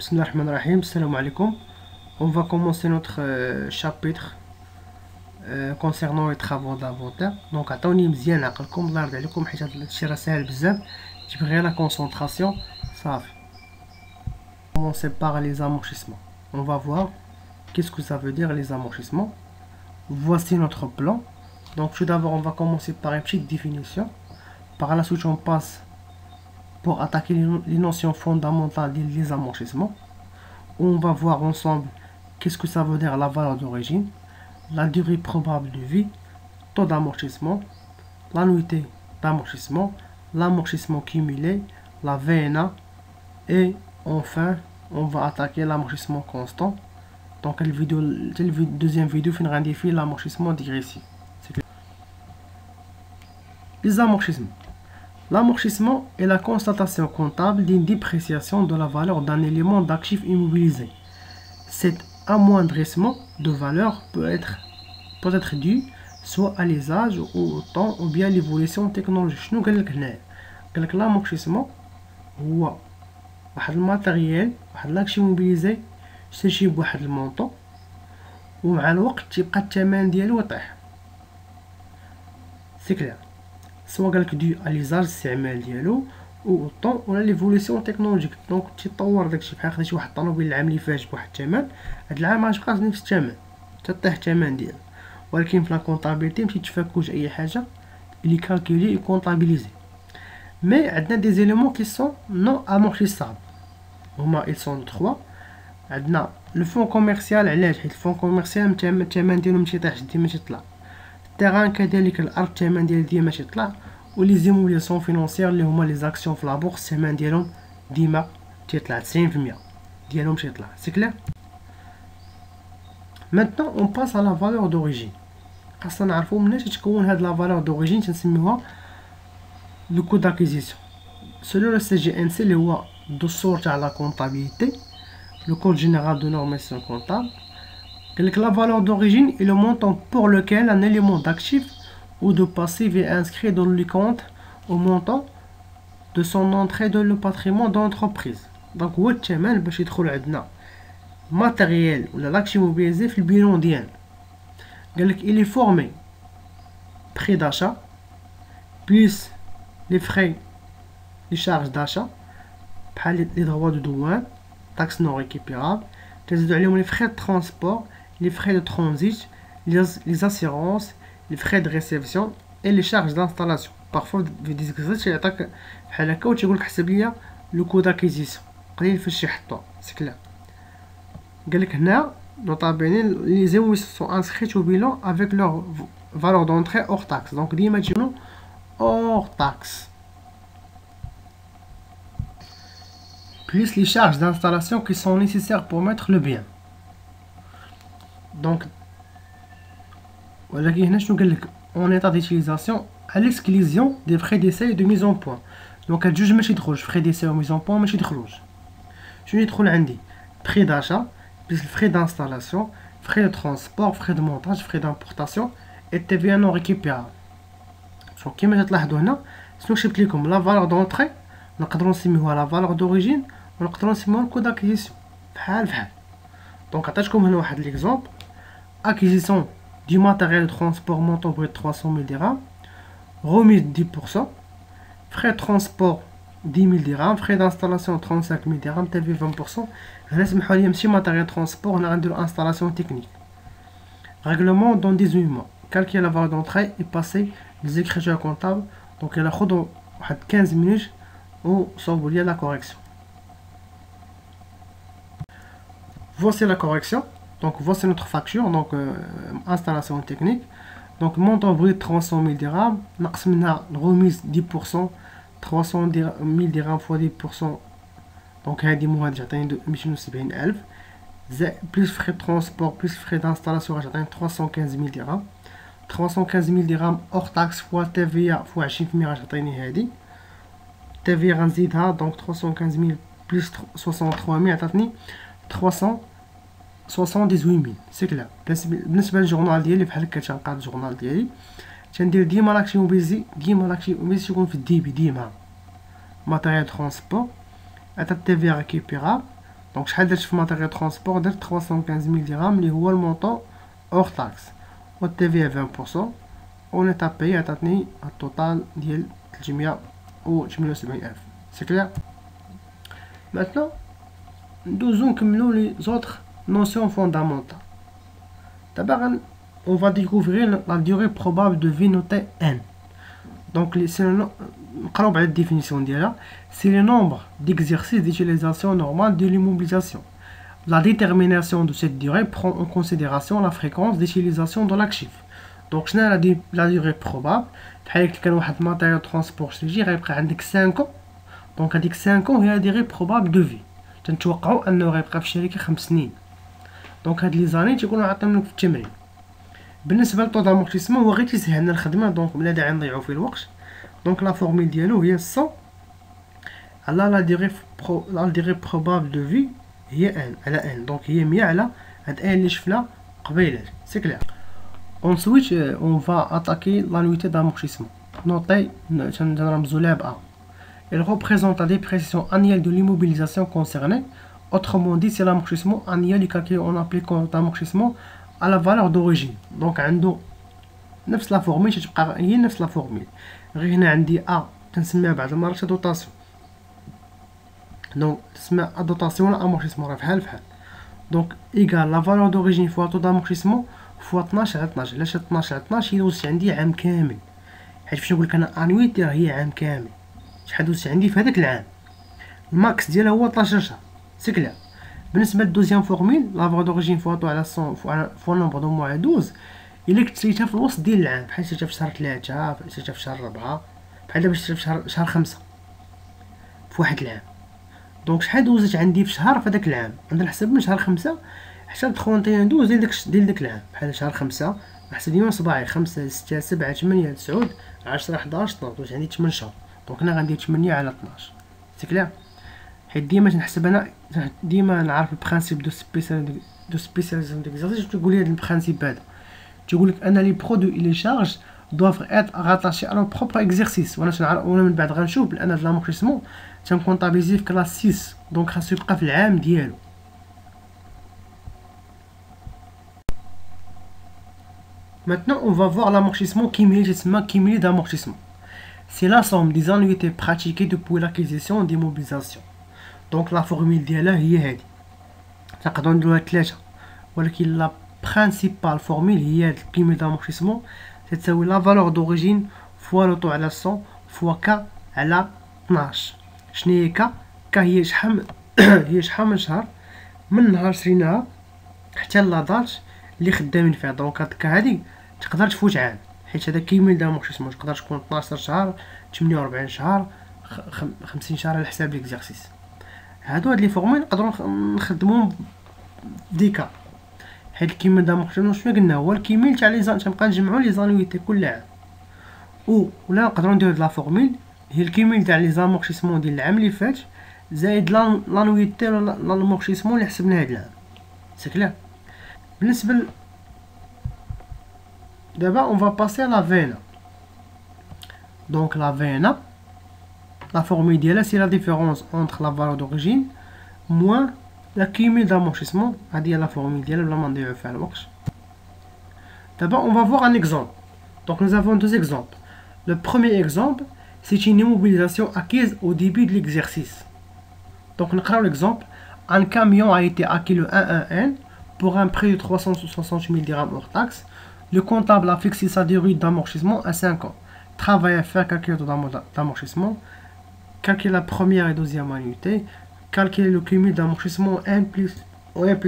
Bismillahirrahmanirrahim, salam alaikum. On va commencer notre chapitre concernant les travaux d'inventaire. Donc, attendez مزيان عقلكم الله يرضي عليكم حيت هاد الشيء راه ساهل بزاف تجيب غير la concentration صافي. Commencer par les amortissements. On va voir qu'est-ce que ça veut dire les amortissements. Voici notre plan. Donc, tout d'abord, on va commencer par une petite définition. Par la suite, on passe pour attaquer les notions fondamentales des amortissements. On va voir ensemble qu'est-ce que ça veut dire la valeur d'origine, la durée probable de vie, taux d'amortissement, l'annuité d'amortissement, l'amortissement cumulé, la VNA et enfin on va attaquer l'amortissement constant. Donc la deuxième vidéo finira définir l'amortissement dégressif. Les amortissements. L'amortissement est la constatation comptable d'une dépréciation de la valeur d'un élément d'actif immobilisé. Cet amoindrissement de valeur peut être dû soit à l'usage ou au temps ou bien à l'évolution technologique. شنو قال لك هنايا؟ قال لك l'amortissement هو واحد الماتيريال واحد لاكشي موبيليزي شريتيه بواحد المونطون ومع الوقت تيبقى الثمن ديالو يطيح. سي كلير. سواء قالك دو اليزاج الاستعمال ديالو او طون ولا ليفوليسيون تكنولوجيك. دونك تيطور داكشي بحال خديتي واحد الطوموبيل العام اللي فات بواحد الثمن، هاد العام مغتبقاش نفس الثمن تطيح الثمن ديالو. ولكن في لا كونطابيلتي متيتفكوش اي حاجه اللي كالكولي كونطابيليزي. مي عندنا دي زيليمون كي سون نون امورتيسابل هما ils sont 3. عندنا لو فون كوميرسيال. علاش؟ حيت الفون كوميرسيال الثمن ديالو متيطيحش ديما تيطلع. التيران كذلك الارض الثمن ديال ديما تيطلع. ولي زيموليسيون فينونسيير اللي هما لي زاكسيون في لابورس الثمن ديالهم ديما تيطلع 90% ديالهم تيطلع. سي كلير. Maintenant on passe à la valeur d'origine. خاصنا نعرفو مناش تتكون هاد لا valeur d'origine تنسميوها لو كو d'acquisition. Selon le CGNC اللي هو الدستور تاع لا كونطابيليتي le code général de normation comptable. La valeur d'origine est le montant pour lequel un élément d'actif ou de passif est inscrit dans le compte au montant de son entrée dans le patrimoine d'entreprise. Donc, هو الثمن باش يدخل عندنا matériel ou l'actif mobilisé في البيلون ديالنا. قالك il est formé prix d'achat plus les frais, les charges d'achat بحال les droits de douane, taxes non récupérables, تزيدو عليهم les frais de transport, les frais de transit, les assurances, les frais de réception et les charges d'installation. Parfois في دي زيكزيت يعطيك بحال هكا و تيقولك حسب ليا لو كو داكيزيسيون قليل فاش يحطوه. سي كلير. قالك هنا نوطابيني لي زيمو سون انسكريت او بيلون افيك لور فالور دونطري اور تاكس. دونك ديما تجيبو اور تاكس plus les charges d'installation qui sont nécessaires pour mettre le bien. Donc ولكن هنا شنو قالك en état d'utilisation à l'exclusion des frais d'essai et de mise en point. Donc هاد جوج ماشي يدخلوش frais d'essai و mise en point ماشي يدخلوش. شنو يدخل عندي؟ prix d'achat plus frais d'installation, frais de transport, frais de montage, frais d'importation et TVA non récupérable. Donc كيما تلاحظوا هنا شنو شفت لكم لا فالور دونطري نقدروا نسميوها لا فالور دوريجين ونقدروا نسميوها الكود اكيزيسيون بحال. دونك عطيتكم هنا واحد ليكزومبل. acquisition du matériel de transport montant brut 300 000 dirhams, remise 10%, frais de transport 10 000 dirhams, frais d'installation 35 000 dirhams, TV 20%. هنا سمحوا لي ماشي matériel de transport هنا غنديرو installation technique. Règlement dans 18 mois. Calculer la valeur d'entrée et passer les écritures comptables. Donc il a خدو واحد 15 minutes ou صوبوا لي la correction. Voici la correction. Donc voici notre facture. Donc installation technique. Donc montant brut 300 000 dirhams. نقص منها remise 10%. 300 000 dirhams fois 10%. Donc هادي مواد تعطيني 270,000. Plus frais de transport plus frais d'installation تعطيني 315 000 dirhams. 315 000 dirhams hors taxe fois TVA fois 20% غتعطيني هادي. TVA غنزيدها دونك 315 000 plus 63 000 عطاتني 378 000. سي كلير. بالنسبه للجورنال ديالي بحال هكا تنقاد الجورنال ديالي تندير ديما لاكشي موبيزي يكون في الديبي ديما ماتيريال ترونسبور عطات TVA récupérable دونك شحال درت في ماتيريال ترونسبور؟ درت 315,000 درهم اللي هو المونطون اور تاكس، و تي في 20%، و نيت اباي عطاتني التوتال ديال 378,000. سي كلير. maintenant ندوزو نكملو لي زوطخ نوسيون فوندامونتال. دابا on va découvrir la durée probable de vie notée n. Donc نقراو على الديفينيسيون ديالها. c'est le nombre d'exercices d'utilisation normale de l'immobilisation. La détermination de cette durée prend en considération la fréquence d'utilisation de l'actif. Donc شنو la durée probable؟ بحال كان واحد ماتيريال ترونسبور شتيجي غيبقى عندك 5 ans. دونك هاديك 5 ans هي la durée probable de vie. تنتوقعوا انه غيبقى في الشركه 5 سنين. دونك هاد لي زاني تيكونوا عطاهم لك في التمرين. بالنسبه للطو دامورتيسمون هو غير تيسهل لنا الخدمه، دونك بلا داعي نضيعو فيه الوقت. دونك لا فورميل ديالو هي 100 على لا ديغي بروبابل دو في هي ان على ان. دونك هي 100 على هاد ان اللي شفنا قبيله. سي كلير. ensuite on va attaquer l'annuité d'amortissement notée تنرمزو لها ب A. Elle représente la dépréciation annuelle de l'immobilisation concernée. Autrement dit, c'est l'amortissement annuel calculé en appliquant l'amortissement à la valeur d'origine. Donc عنده نفس لا فورميل تتبقى هي نفس لا فورميل، غير هنا عندي A تنسميها بعض المرات دوطاسيون. دونك تسمى دوطاسيون ولا امورتيسمون راه بحال بحال. دونك ايكال لا فالور دوريجين فوا طو دامورتيسمون فوا 12 على 12. علاش 12 على 12؟ هي دوزت عندي عام كامل، حيت فاش نقولك انا انويتي راه هي عام كامل. شحال دوزت عندي في هذاك العام؟ الماكس ديالها هو 12 شهر. سي كلير. بالنسبه للدوزيام فورميل لا فالور دوريجين فوا طو على 100 فوا نومبر دو موا على 12. الا كنت شريتها في الوسط ديال العام، بحال شريتها في شهر 3، شريتها في شهر 4، بحال دابا شريتها في شهر 5 في واحد العام. دونك شحال دوزت عندي في شهر في هذاك العام؟ عندنا نحسب من شهر 5 حتى ل 31 ديال داك العام. بحال شهر 5 نحسب ديما صباعي 5 6 7 8 9 10 11 12 دوزت عندي 8 شهور. دونك انا غندير 8 على 12. سي كلير. حيت ديما تنحسب انا ديما نعرف البرانسيب دو سبيسياليزاسيون ديكزارسيس. تقول لي هذا البرانسيب هذا تقول لك ان لي برودوي لي شارج doivent être rattachés à leur propre exercice. وانا من بعد غنشوف بان هاد لامورتيسمون تنكونطابيزي في كلاس 6. دونك خاصو يبقى في العام ديالو. Maintenant on va voir l'amortissement cumulé تسمى cumulé d'amortissement. C'est la somme des annuités pratiquées depuis l'acquisition des mobilisations. دونك لا فورميل ديالها هي هادي. تنقدروا نديروها 3 ولكن لا برينسيبال فورميل هي هاد الكيميل دامورتيسمون تساوي لا فالور دوريجين فوا لو طو على 100 فوا ك على 12. شنو هي ك؟ هي شحال هي شحال من شهر من نهار شريناها حتى لا دات اللي خدامين فيها. دونك هاد ك هادي تقدر تفوت عام، حيت هذا كيميل دامورتيسمون تقدر تكون 12 شهر 48 شهر 50 شهر على حساب ليكزارسيس. هاد لي فورميل نقدروا نخدموهم ديكا، حيت الكيميل دامورتيسمون شنو قلنا هو الكيميل تاع لي زان تنبقى نجمعوا لي زانويتي كل عام. ولا نقدروا نديرو هاد لا فورميل هي الكيميل تاع لي زامورتيسمون ديال العام اللي فات زائد لانويتي ولا لامورتيسمون اللي حسبنا هاد العام. سي كلير. بالنسبه دابا اون فا باسي لا فينا. دونك لا فينا la formule ديالها c'est la différence entre la valeur d'origine moins la cumul d'amortissement. هذه هي la formule ديالها بلا ما نضيعو فيها الوقت. D'abord on va voir un exemple. Donc nous avons deux exemples. Le premier exemple c'est une immobilisation acquise au début de l'exercice. Donc نقراو l'exemple. Un camion a été acquis le 1-1-N pour un prix de 360 000 dirhams hors taxe. Le comptable a fixé sa durée d'amortissement à 5 ans. Travail à faire, calcul d'amortissement, calculer la première et deuxième annuité, calculer le cumul d'amortissement 1 plus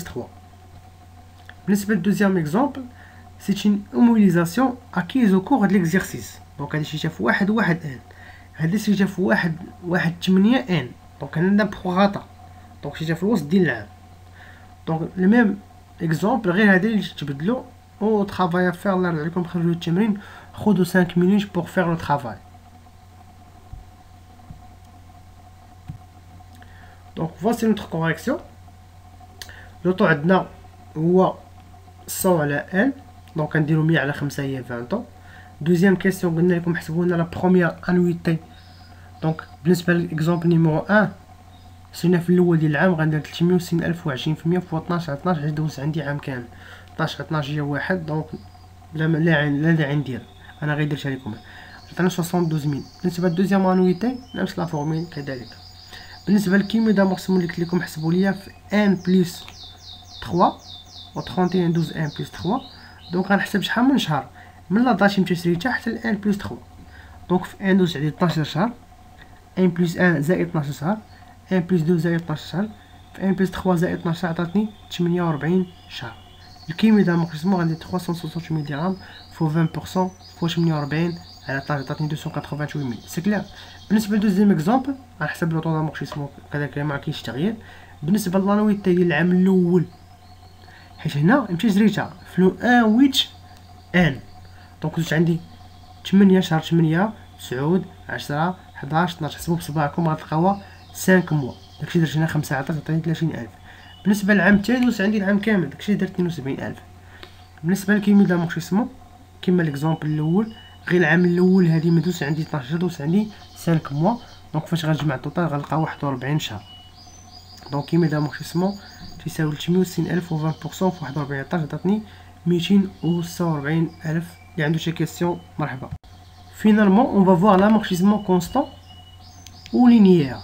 3. Le deuxième exemple, c'est une immobilisation acquise au cours de l'exercice. Donc, هذا شي في 1-1-N. هذا شي في 1-8-N. Donc, عندنا بروغاتا. Donc, شي في الوسط ديال العام. Donc, le même exemple, غير هذا اللي تبدلو. Au travail à faire, là, comme prévu le تمرين, خدوا 5 minutes pour faire le travail. Donc voici notre correction. Le taux عندنا هو 100 على N. Donc نديرو 100 على 5 هي 20 ans. Deuxième question قلنا لكم حسبوا لنا la première annuité. Donc بالنسبة للإكزامبل نيميرو 1 سينا في الاول ديال العام غندير 360,000 و 20% فوا 12 على 12 حيت دوز عندي عام كامل. 12 على 12 هي واحد، دونك لا داعي ندير، انا غير درتها لكم. عطانا 72,000. بالنسبه للدوزيام انويتي نفس لا فورميل كذلك. بالنسبه للكيميو دامورسمون اللي قلت لكم حسبوا ليا في ان بلس 3 و 31 12 ان بلس 3، دونك غنحسب شحال من شهر من لا دات مشى شريتها حتى ل ان بلس 3. دونك في ان دوز عندي 12 شهر، ان بلس 1 زائد 12 شهر، ان بلس 2 زائد 12 شهر، في ان بلس 3 زائد 12 عطاتني 48 شهر. الكيميو دامورسمون غندير 368 ملغ فوا 20% فوا 48 على 12 عطاتني 288 سي كلير. بالنسبه لدوزيام اكزومبل غنحسب لو طون دامورسمون كذلك ما كاينش تغيير. بالنسبه للانويتي ديال العام الاول، حيت هنا مشيت شريتها في لو ان ويتش ان، دونك دوزت عندي 8 شهر 8 9 10 11 12، حسبوا بصباعكم غتلقاوها 5 موا. داكشي درت هنا 5 عطات عطاني 30,000. بالنسبه للعام الثاني دوزت عندي العام كامل، داكشي درت 72,000. بالنسبه للكيميو دامورسمون كيما ليكزومبل الاول، غير العام الاول هادي ما دوزت عندي 12 دوزت عندي 5 موا، دونك فاش غنجمع التوتال غنلقى 41 شهر. دونك كيميو دامورسمون تيساوي 360,000 و 20% في 41 عطات عطاتني 246,000. اللي عنده شي كيسيون مرحبا. Finalement, on va voir l'amortissement constant ou linéaire.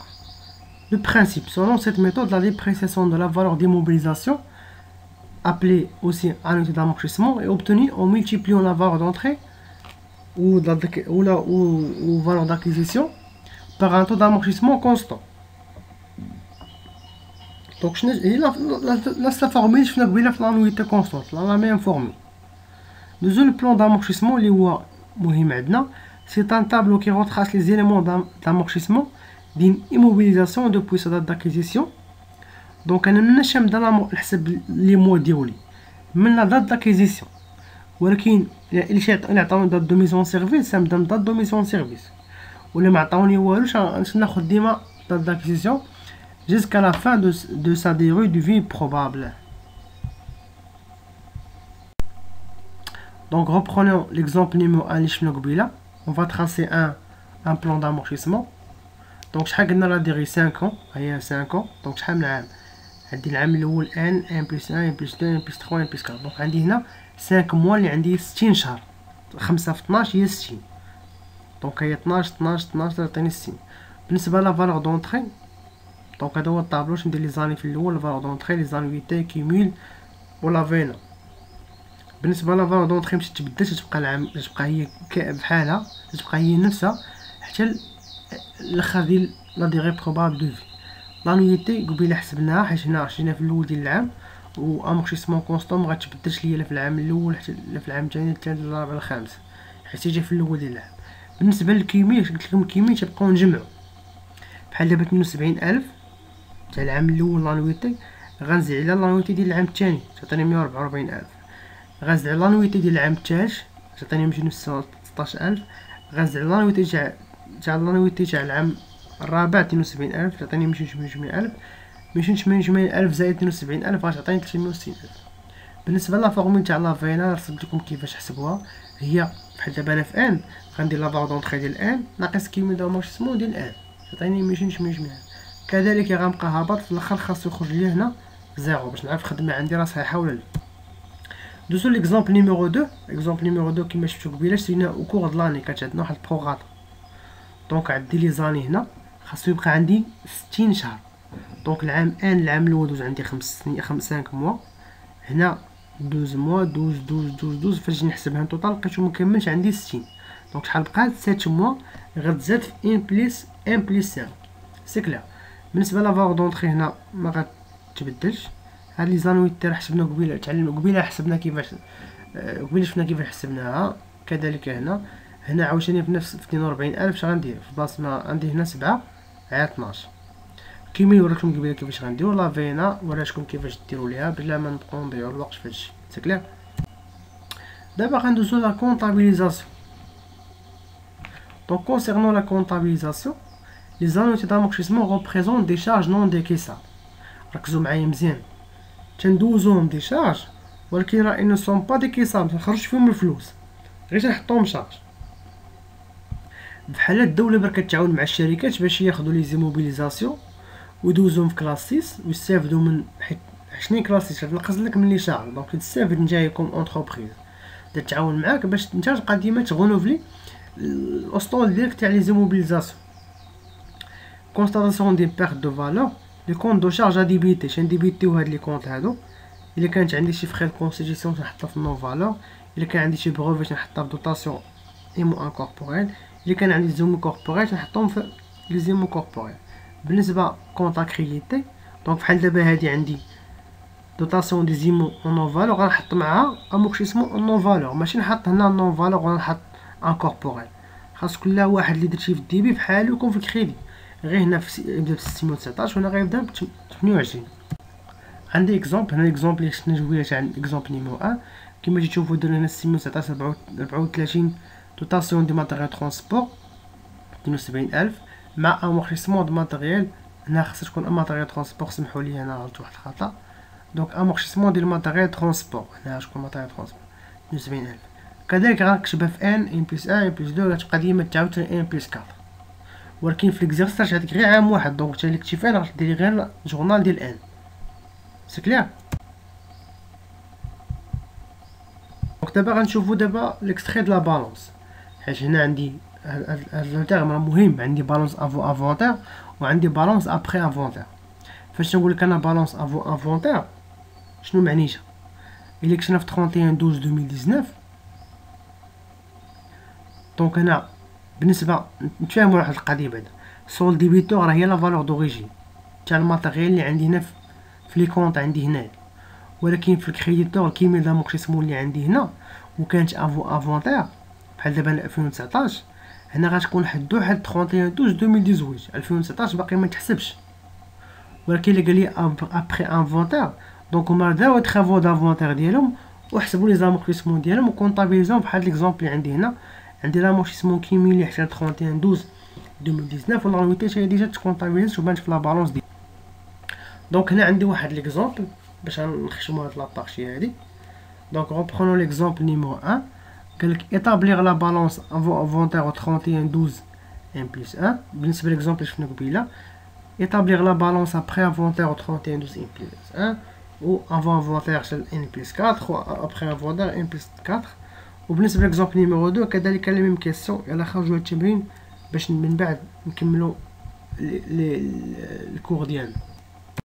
Le principe, selon cette méthode, la dépréciation de la valeur d'immobilisation, appelée aussi annuité d'amortissement, est obtenue en multipliant la valeur d'entrée ou valeur d'acquisition par un taux d'amortissement constant. Donc, la formule, je vais l'annuité constante, la même formule. Le plan d'amortissement, اللي هو مهم عندنا، c'est un tableau qui retrace les éléments d'amortissement d'une immobilisation depuis sa date d'acquisition. Donc انا مناش نبدا نحسب لي موا ديالي من لا دات d'acquisition، ولكن الا عطاوني دات دو ميزون سيرفيس نبدا من دات دو ميزون سيرفيس، ولا ما عطاوني والوش ناخذ ديما دات d'acquisition jusqu'à la fin de sa durée de vie probable. Donc reprenons l'exemple numéro 1 اللي شفنا قبيله. On va tracer un plan d'amortissement. Donc شحال قلنا لا ديغي 5 ans، هي 5 ans. دونك شحال من عام؟ عندي العام الاول ان بلس 1 ان بلس 2 ان بلس 3 ان بلس 4. دونك عندي هنا 5 موا اللي عندي 60 شهر، 5 في 12 هي 60. دونك هي 12 12 12 تعطيني 60. بالنسبه لا فالور دونطري، دونك هذا هو الطابلو باش ندير لي زاني في الاول، لا فالور دونطري لي زانويتي كيمول ولا فينا. بالنسبه لا فالور دونطري مشات تبدلت، تبقى العام تبقى هي بحالها، تبقى هي نفسها حتى الاخر ديال لا ديغي بروبابل دو في. لانويتي قبيله حسبناها حيت هنا شرينا في الاول ديال العام، و امورتيسمون كونستون ما غتبدلش ليا لا في العام الاول حتى لا في العام الثاني الثالث الرابع الخامس، حيت جا في الاول ديال العام. بالنسبه للكيميا قلت لكم الكيميا تبقاو نجمعوا بحال دابا 72,000 تاع العام الاول لانويتي، غنزيد على لانويتي ديال العام الثاني تعطيني 144,000، غنزيد على لانويتي ديال العام الثالث تعطيني 216,000، غنزيد على لانويتي تاع لانويتي تاع العام الرابع 72,000 تعطيني 288,000، 288,000 زائد 72,000 غتعطيني 360,000. بالنسبه لا فورمول تاع لا فينا رسمت لكم كيفاش حسبوها، هي بحال دابا انا في ان غندير لا فالور دونطري ديال ان ناقص كيميو دامورتيسمون ديال ان تعطيني 288,000. كذلك غنبقى هابط في الاخر خاصو يخرج لي هنا زيرو باش نعرف الخدمه عندي راه صحيحه ولا لا. دوزو ليكزومبل نيميرو 2. اكزومبل نيميرو 2 كيما شفتو قبيله شرينا او كور د لاني، كانت عندنا واحد البروغرام. دونك عندي لي زاني هنا خاصو يبقى عندي 60 شهر. دونك العام ان العام الاول دوز عندي 5 موا، هنا 12 موا 12 12 12 12. فاش نحسبها توطال لقيتو مكملش عندي 60. دونك شحال بقات 7 موا غتزاد في ان بلس 5 سي كلير. بالنسبه لا فالور دونطري هنا ما غتبدلش. هاد لي زانويتي راه حسبنا قبيله، تعلمنا قبيله حسبنا كيفاش قبيله شفنا كيفاش حسبناها. كذلك هنا عاوتاني في نفس 42,000 اش غندير في بلاصه ما عندي هنا 7 على 12. كيما وريتكم قبيله كيفاش غنديرو لا فينا، وريتكم كيفاش ديروا ليها بلا ما نبقاو نضيعوا الوقت في هادشي سي كلير. دابا غندوزو لا كونطابيليزاسيون. Donc concernant la comptabilisation, les annuités d'amortissement représentent des charges non décaissables. ركزوا معايا مزيان، تندوزوهم دي شارج ولكن راه ان سون با ديكيسابل، متخرجش فيهم الفلوس، غير تنحطوهم شارج. بحال الدوله برك كتعاون مع الشركات باش ياخذوا لي زيموبيليزاسيون ويدوزوهم في كلاس 6 ويستافدوا من حيت شنو كلاس 6 نقص لك من لي شارج دونك تستافد نتايا كوم اونتربريز تتعاون معاك باش نتا تبقى ديما تغونوفلي الاسطول ديالك تاع لي زيموبيليزاسيون. كونستاتاسيون دي بيرت دو فالور لي كونط دو شارج اديبيتي شان ديبيتيو هاد لي كونط هادو. الا كانت عندي شي فخي كونستيتيسيون تنحطها في نون فالور، الا كان عندي شي بروفي تنحطها في دوطاسيون ايمو انكوربوريل، الا كان عندي زومو كوربوريل تنحطهم في لي زيمو كوربوريل. بالنسبه كونط اكريديتي دونك بحال دابا هادي عندي دوطاسيون دي زيمو اون نون فالور غنحط معاها امورتيسمون اون نون فالور، ماشي نحط هنا نون فالور ونحط انكوربوريل. خاص كل واحد اللي درتيه في الديبي بحالو يكون في الكريدي. غير هنا يبدا ب 619 وهنا غيبدا ب 28. عندي اكزومبل هنا الاكزومبل اللي شفنا جويه تاع الاكزومبل نيميرو 1 كيما تجي تشوفوا درنا هنا 619 34 دوطاسيون دي ماتيريال ترونسبور 72000 مع امورتيسمون دو ماتيريال. هنا خاصها تكون ماتيريال ترونسبور، سمحوا لي انا غلطت واحد الخطا. دونك امورتيسمون ديال الماتيريال ترونسبور هنا شكون ماتيريال ترونسبور 72000. كذلك غنكتبها في ان بلس 1 بلس 2 غتبقى ديما تعاود ان بلس 4، ولكن في ليكزارسيس غتعطيك غير عام واحد دونك حتى اللي كتبتي في ان غتديري غير جورنال ديال ان. سي كلير. دونك دابا غنشوفو دابا ليكستري د لا بالونس، حيت هنا عندي هاد لو تيرم راه مهم. عندي بالونس افو افونتير وعندي بالونس ابري افونتير. فاش نقولك انا بالونس افو افونتير شنو معنيتها؟ الا كنتنا في 31/12/2019 دونك هنا بالنسبه نتفاهموا واحد القضيه بعدا. سول ديبيتور راه هي لا فالور دوريجين تاع الماتيريال اللي عندي هنا في لي كونط عندي هنايا، ولكن في الكريديتور كيما داموكسيسمون اللي عندي هنا وكانت افو افونتير بحال دابا 2019 هنا غتكون حدو حد 31/12/2018. 2019 باقي ما تحسبش، ولكن الا قالي ابري انفونتير دونك هما داو ترافو دافونتير ديالهم وحسبوا لي زامورتيسمون ديالهم وكونطابيليزون بحال ليكزومبل اللي عندي هنا. عندي لامورتيسمون كيميلي حتى 31/12/2019 والانويتي هي ديجا تكونطابيليز وبانت في لا بالونس ديالي. دونك هنا عندي واحد ليكزومبل باش نخشمو هاد لابارتي هادي. دونك ريبرونو ليكزومبل نيميرو 1 قالك établir la balance inventaire au 31/12 1 plus 1. بالنسبه ليكزومبل اللي شفنا قبيله établir la balance après inventaire au 31/12 1 plus 1 ou avant inventaire n plus 4 ou après inventaire n plus 4. وبالنسبه ليكزومبل نيميرو 2 كذلك لا ميم كيسيون. يلا خرجوا هاد التمرين باش من بعد نكملوا الكور ديالنا.